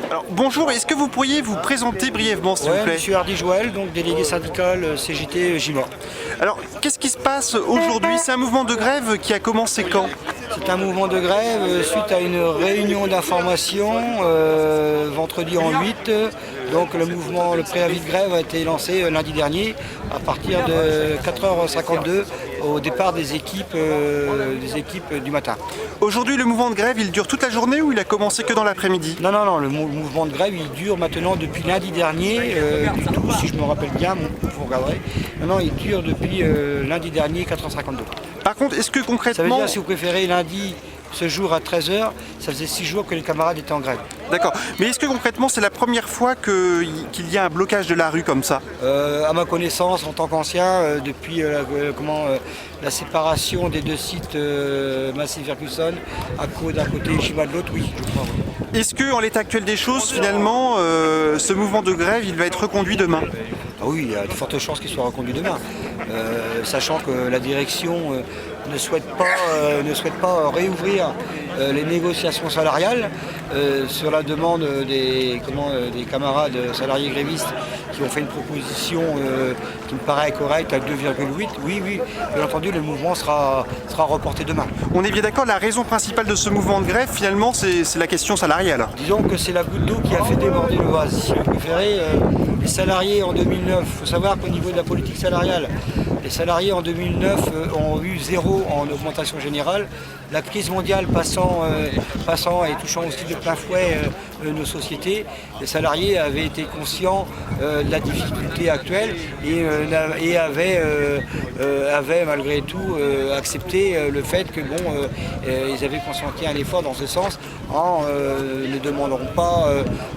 Alors, bonjour, est-ce que vous pourriez vous présenter brièvement, s'il vous plaît? Je suis Hardy Joël, donc délégué syndical CGT Ginois. Alors, qu'est-ce qui se passe aujourd'hui? C'est un mouvement de grève qui a commencé quand? C'est un mouvement de grève suite à une réunion d'information vendredi en 8. Donc le préavis de grève a été lancé lundi dernier à partir de 4h52 au départ des équipes du matin. Aujourd'hui, le mouvement de grève, il dure toute la journée ou il a commencé que dans l'après-midi? Non, le mouvement de grève, il dure maintenant depuis lundi dernier, du tout, si je me rappelle bien, vous regarderez. Non, il dure depuis lundi dernier, 4h52. Par contre, est-ce que Ça veut concrètement... dire, si vous préférez, lundi, ce jour à 13h, ça faisait 6 jours que les camarades étaient en grève. D'accord. Mais est-ce que concrètement, c'est la première fois qu'il y a un blocage de la rue comme ça? À ma connaissance, en tant qu'ancien, depuis la séparation des deux sites Massey Ferguson, à Caux d'un côté et Chiba de l'autre, oui, je crois. Oui. Est-ce que, en l'état actuel des choses, finalement, ce mouvement de grève, il va être reconduit demain? Ah oui, il y a de fortes chances qu'il soit reconduit demain, sachant que la direction ne souhaite pas réouvrir les négociations salariales sur la demande des camarades salariés grévistes qui ont fait une proposition qui me paraît correcte à 2,8. Oui, bien entendu, le mouvement sera reporté demain. On est bien d'accord, la raison principale de ce mouvement de grève, finalement, c'est la question salariale. Disons que c'est la goutte d'eau qui a fait déborder le vase, si vous préférez. Les salariés en 2009, il faut savoir qu'au niveau de la politique salariale, les salariés en 2009 ont eu 0 en augmentation générale. La crise mondiale passant et touchant aussi de plein fouet nos sociétés, les salariés avaient été conscients de la difficulté actuelle et avaient malgré tout accepté le fait que ils avaient consenti un effort dans ce sens en ne demanderont pas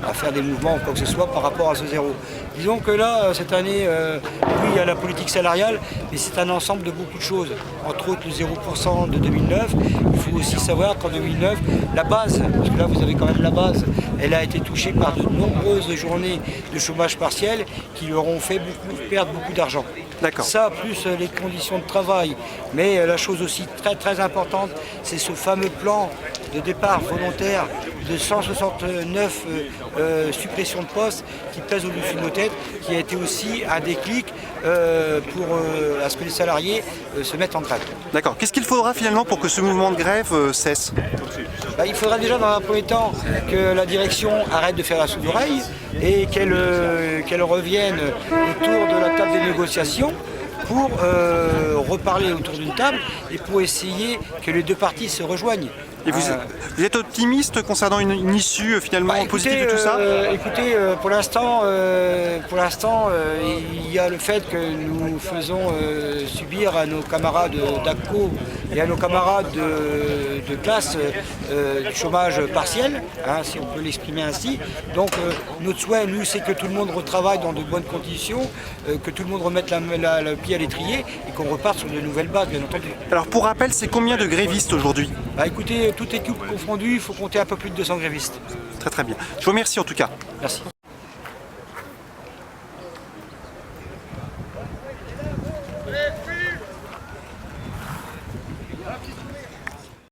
à faire des mouvements ou quoi que ce soit par rapport à ce 0. Disons que là, cette année, oui, il y a la politique salariale, mais c'est un ensemble de beaucoup de choses. Entre autres, le 0% de 2009. Il faut aussi savoir qu'en 2009, la base, parce que là vous avez quand même la base, elle a été touchée par de nombreuses journées de chômage partiel qui leur ont fait perdre beaucoup d'argent. D'accord. Ça, plus les conditions de travail. Mais la chose aussi très très importante, c'est ce fameux plan de départ volontaire de 169 suppressions de postes qui pèsent au-dessus de nos têtes, qui a été aussi un déclic pour à ce que les salariés se mettent en grève. D'accord. Qu'est-ce qu'il faudra finalement pour que ce mouvement de grève cesse? Il faudra déjà dans un premier temps que la direction arrête de faire la sourde oreille et qu'elle revienne autour de la table des négociations pour reparler autour d'une table et pour essayer que les deux parties se rejoignent. Et vous êtes optimiste concernant une issue finalement positive de tout ça? Écoutez, pour l'instant, il y a le fait que nous faisons subir à nos camarades d'ACCO et à nos camarades de classe du chômage partiel, si on peut l'exprimer ainsi. Donc notre souhait, nous, c'est que tout le monde retravaille dans de bonnes conditions, que tout le monde remette le pied à l'étrier et qu'on reparte sur de nouvelles bases, bien entendu. Alors pour rappel, c'est combien de grévistes aujourd'hui? Écoutez, toute équipe confondue, il faut compter un peu plus de 200 grévistes. Très très bien. Je vous remercie en tout cas. Merci.